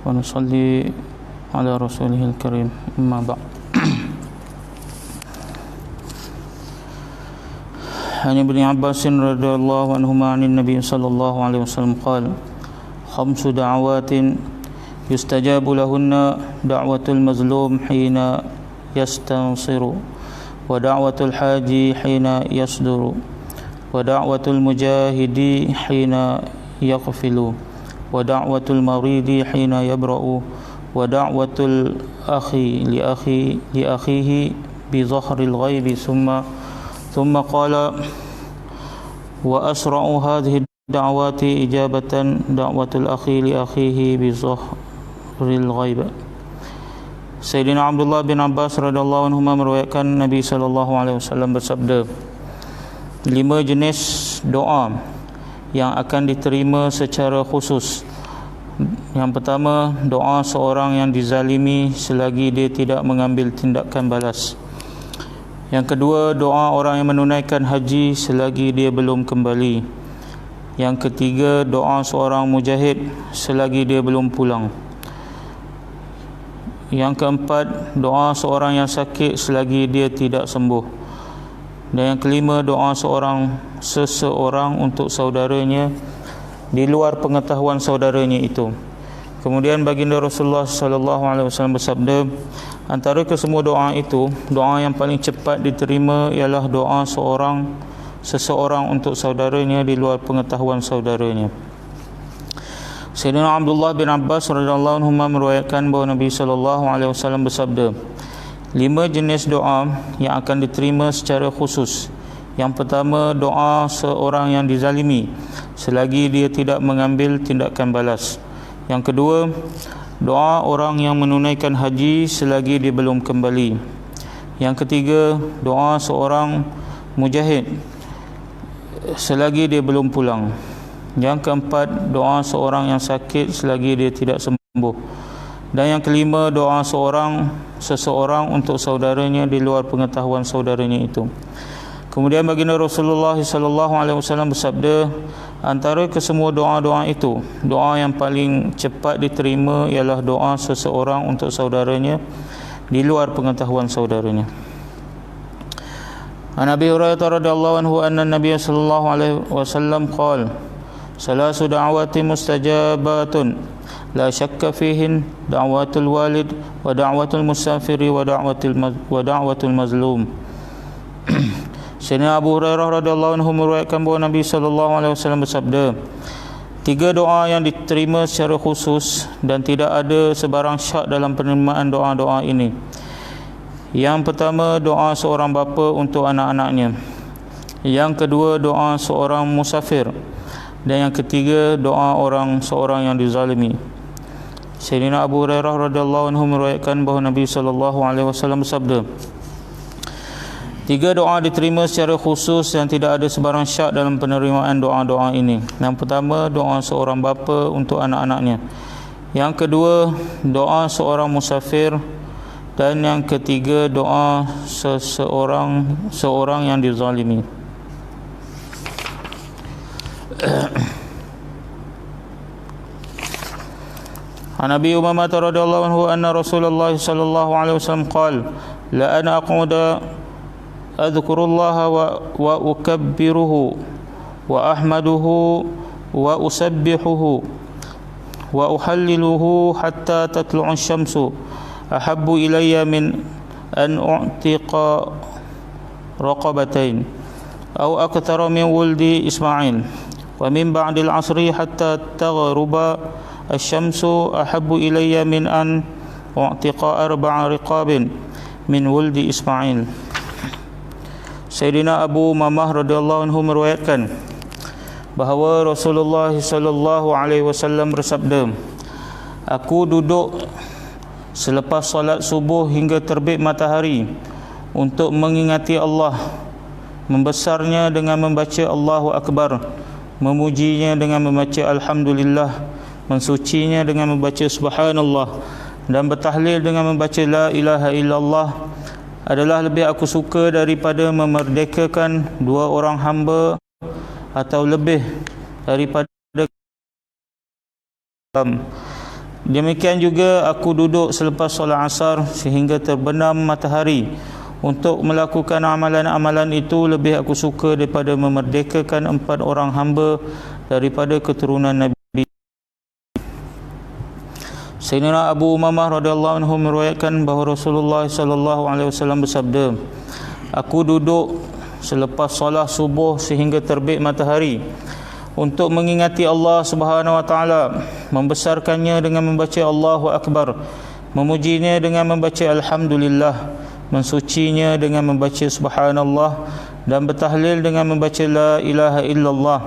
ونصلي على رسوله الكريم أما بعد. عن ابن عباس رضي الله عنهما عن النبي صلى الله عليه وسلم قال: خمس دعوات يستجاب لهن دعوة المظلوم حين يستنصر، ودعوة الحاج حين يصدر، ودعوة المجاهد حين يغفل، ودعوة المريض حين يبرأ، ودعوة الأخ لأخيه بظهر الغيب. ثم قال: وأسرع هذه الدعوات إجابة دعوة الأخ لأخيه بظهر الغيب. Sayyidina Abdullah bin Abbas radhiyallahu anhu meriwayatkan Nabi sallallahu alaihi wasallam bersabda, 5 jenis doa yang akan diterima secara khusus. Yang pertama, doa seorang yang dizalimi selagi dia tidak mengambil tindakan balas. Yang kedua, doa orang yang menunaikan haji selagi dia belum kembali. Yang ketiga, doa seorang mujahid selagi dia belum pulang. Yang keempat, doa seorang yang sakit selagi dia tidak sembuh. Dan yang kelima, doa seseorang untuk saudaranya di luar pengetahuan saudaranya itu. Kemudian baginda Rasulullah sallallahu alaihi wasallam bersabda, antara kesemua doa itu, doa yang paling cepat diterima ialah doa seseorang untuk saudaranya di luar pengetahuan saudaranya. Sayyidina Abdullah bin Abbas radhiyallahu anhu meriwayatkan bahawa Nabi sallallahu alaihi wasallam bersabda, 5 jenis doa yang akan diterima secara khusus. Yang pertama, doa seorang yang dizalimi selagi dia tidak mengambil tindakan balas. Yang kedua, doa orang yang menunaikan haji selagi dia belum kembali. Yang ketiga, doa seorang mujahid selagi dia belum pulang. Yang keempat, doa seorang yang sakit selagi dia tidak sembuh. Dan yang kelima, doa seseorang untuk saudaranya di luar pengetahuan saudaranya itu. Kemudian baginda Rasulullah sallallahu alaihi wasallam bersabda, antara kesemua doa-doa itu, doa yang paling cepat diterima ialah doa seseorang untuk saudaranya di luar pengetahuan saudaranya. An Abi Hurairah radhiyallahu anhu anna Nabiy sallallahu alaihi wasallam qala: salasu da'awati mustajabatun la syakka fihin da'watul walid wa da'watul musafiri wa da'watul mazlum. Sayyidina Abu Hurairah radhiyallahu anhu meriwayatkan bahawa Nabi sallallahu alaihi wasallam bersabda, 3 doa yang diterima secara khusus dan tidak ada sebarang syak dalam penerimaan doa-doa ini. Yang pertama, doa seorang bapa untuk anak-anaknya. Yang kedua, doa seorang musafir. Dan yang ketiga, doa seorang yang dizalimi. Sayyidina Abu Hurairah radhiyallahu anhu meriwayatkan bahawa Nabi sallallahu alaihi wasallam bersabda, 3 doa diterima secara khusus dan tidak ada sebarang syak dalam penerimaan doa-doa ini. Yang pertama, doa seorang bapa untuk anak-anaknya. Yang kedua, doa seorang musafir. Dan yang ketiga, doa seorang yang dizalimi. An Abi Umamah radhiyallahu anhu anna Rasulullah sallallahu alaihi wasallam qala: la ana aquda adhkurullaha wa ukabbiruhu wa ahmaduhu wa usabbihuhu wa uhalliluhu hatta tatlu'u asy-syamsu ahabbu ilayya min an u'tiqa raqabatain aw akthara min wuldi Ismail wa min ba'dil asri hatta taghruba asy-syamsu ahabbu ilayya min an u'tiqa 4 riqabin min wuldi Ismail. Sayyidina Abu Umamah radhiyallahu anhu meriwayatkan bahawa Rasulullah sallallahu alaihi wasallam bersabda, aku duduk selepas solat subuh hingga terbit matahari untuk mengingati Allah, membesarnya dengan membaca Allahu Akbar, memujinya dengan membaca Alhamdulillah, mensucinya dengan membaca Subhanallah, dan bertahlil dengan membaca La ilaha illallah adalah lebih aku suka daripada memerdekakan 2 orang hamba atau lebih daripada Demikian juga aku duduk selepas solat asar sehingga terbenam matahari. Untuk melakukan amalan-amalan itu lebih aku suka daripada memerdekakan 4 orang hamba daripada keturunan Nabi. Sayyidina Abu Umamah radhiyallahu anhu meriwayatkan bahawa Rasulullah sallallahu alaihi wasallam bersabda, aku duduk selepas solat subuh sehingga terbit matahari untuk mengingati Allah Subhanahu wa taala, membesarkannya dengan membaca Allahu Akbar, memujinya dengan membaca Alhamdulillah, mensucinya dengan membaca Subhanallah, dan bertahlil dengan membaca La ilaha illallah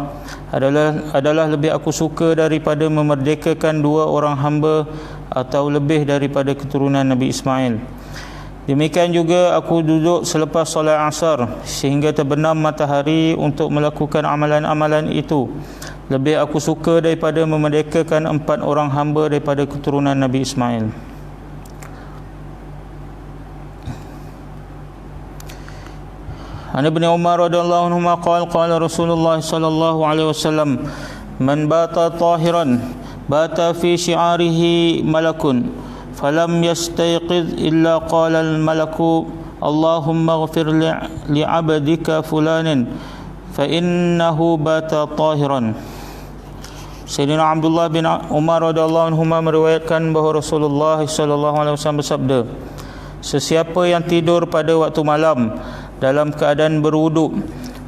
adalah lebih aku suka daripada memerdekakan 2 orang hamba atau lebih daripada keturunan Nabi Ismail. Demikian juga aku duduk selepas solat asar sehingga terbenam matahari untuk melakukan amalan-amalan itu lebih aku suka daripada memerdekakan 4 orang hamba daripada keturunan Nabi Ismail. An Ibn Umar radhiyallahu anhu qala Rasulullah sallallahu alaihi wasallam, man bata tahiran bata fi syi'arihi malakun falam yastayqiz illa qala al malaku Allahumma ighfir li 'abdika fulanin fa innahu bata tahiran. Sayyidina Abdullah bin Umar radhiyallahu anhu meriwayatkan bahawa Rasulullah sallallahu alaihi wasallam bersabda, sesiapa yang tidur pada waktu malam dalam keadaan berwuduk,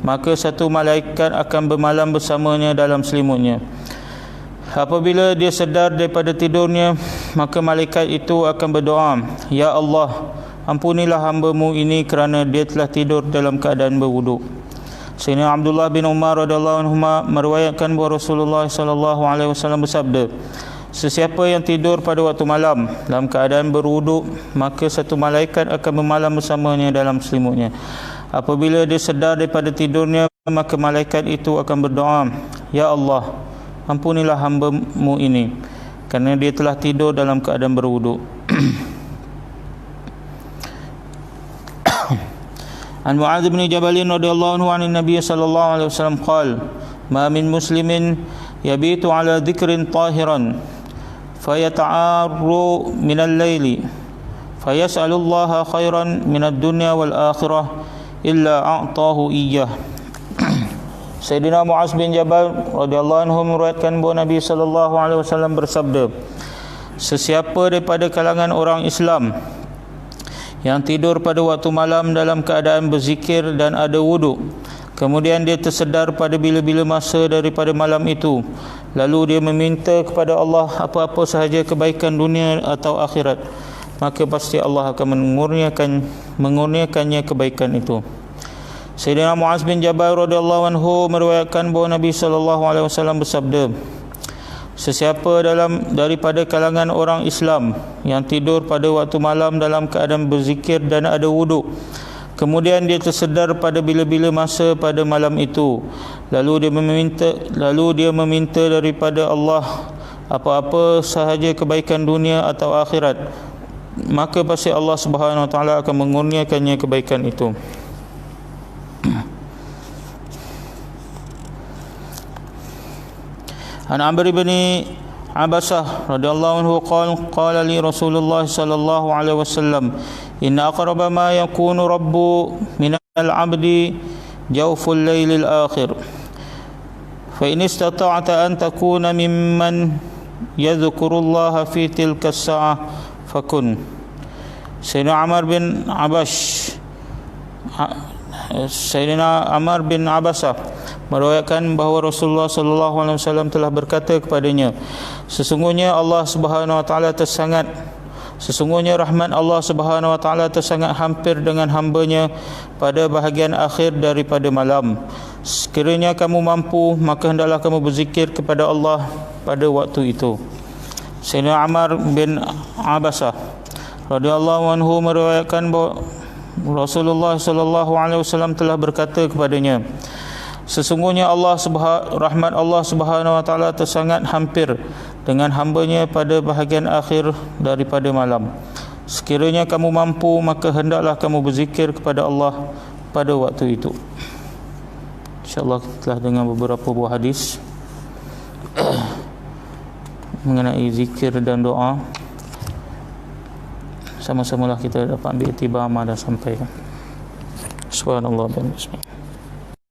maka satu malaikat akan bermalam bersamanya dalam selimutnya. Apabila dia sedar daripada tidurnya, maka malaikat itu akan berdoa, ya Allah, ampunilah hamba-Mu ini kerana dia telah tidur dalam keadaan berwuduk. Sayyidina Abdullah bin Umar radhiyallahu anhu meriwayatkan bahawa Rasulullah sallallahu alaihi wasallam bersabda, sesiapa yang tidur pada waktu malam dalam keadaan berwuduk, maka satu malaikat akan bermalam bersamanya dalam selimutnya. Apabila dia sedar daripada tidurnya, maka malaikat itu akan berdoa, ya Allah, ampunilah hamba-Mu ini kerana dia telah tidur dalam keadaan berwuduk. An Mu'adz bin Jabal radhiyallahu anhu 'an Nabi sallallahu alaihi wasallam qala, ma min muslimin yabitu ala dhikrin tahiran fayata'arru min al-laili fayas'alu Allah khairan min ad-dunya wal akhirah illa a'tahu iyyah. Sayyidina Mu'adz bin Jabal radhiyallahu anhu meriwayatkan bahawa Nabi sallallahu alaihi wasallam bersabda, sesiapa daripada kalangan orang Islam yang tidur pada waktu malam dalam keadaan berzikir dan ada wuduk, kemudian dia tersedar pada bila-bila masa daripada malam itu, lalu dia meminta kepada Allah apa-apa sahaja kebaikan dunia atau akhirat, maka pasti Allah akan mengurniakannya kebaikan itu. Sayyidina Mu'adz bin Jabal radhiyallahu anhu meriwayatkan bahawa Nabi sallallahu alaihi wasallam bersabda, sesiapa daripada kalangan orang Islam yang tidur pada waktu malam dalam keadaan berzikir dan ada wuduk, kemudian dia tersedar pada bila-bila masa pada malam itu, lalu dia meminta daripada Allah apa-apa sahaja kebaikan dunia atau akhirat, maka pasti Allah Subhanahu wa taala akan mengurniakannya kebaikan itu. An Amr bin Abasah radhiyallahu anhu qala li Rasulullah sallallahu alaihi wasallam, inna aqraba ma yakunu rabbu min al-'abdi jawful laylil akhir fa in istata'ta an takuna mimman yadhkurullaha fi tilka as-sa'ah fakun. Sayyidina Amr bin Abasah meriwayatkan bahawa Rasulullah sallallahu alaihi wasallam telah berkata kepadanya, sesungguhnya rahmat Allah Subhanahu wa taala tersangat hampir dengan hamba-Nya pada bahagian akhir daripada malam. Sekiranya kamu mampu, maka hendaklah kamu berzikir kepada Allah pada waktu itu. Sayyidina Amr bin Abasah radhiyallahu anhu meriwayatkan bahawa Rasulullah sallallahu alaihi wasallam telah berkata kepadanya, sesungguhnya rahmat Allah Subhanahu wa taala tersangat hampir dengan hamba-Nya pada bahagian akhir daripada malam. Sekiranya kamu mampu, maka hendaklah kamu berzikir kepada Allah pada waktu itu. InsyaAllah telah dengan beberapa buah hadis. mengenai zikir dan doa, sama-samalah kita dapat ambil iktibar amal dan sampaikan. Subhanallah dan bismillah.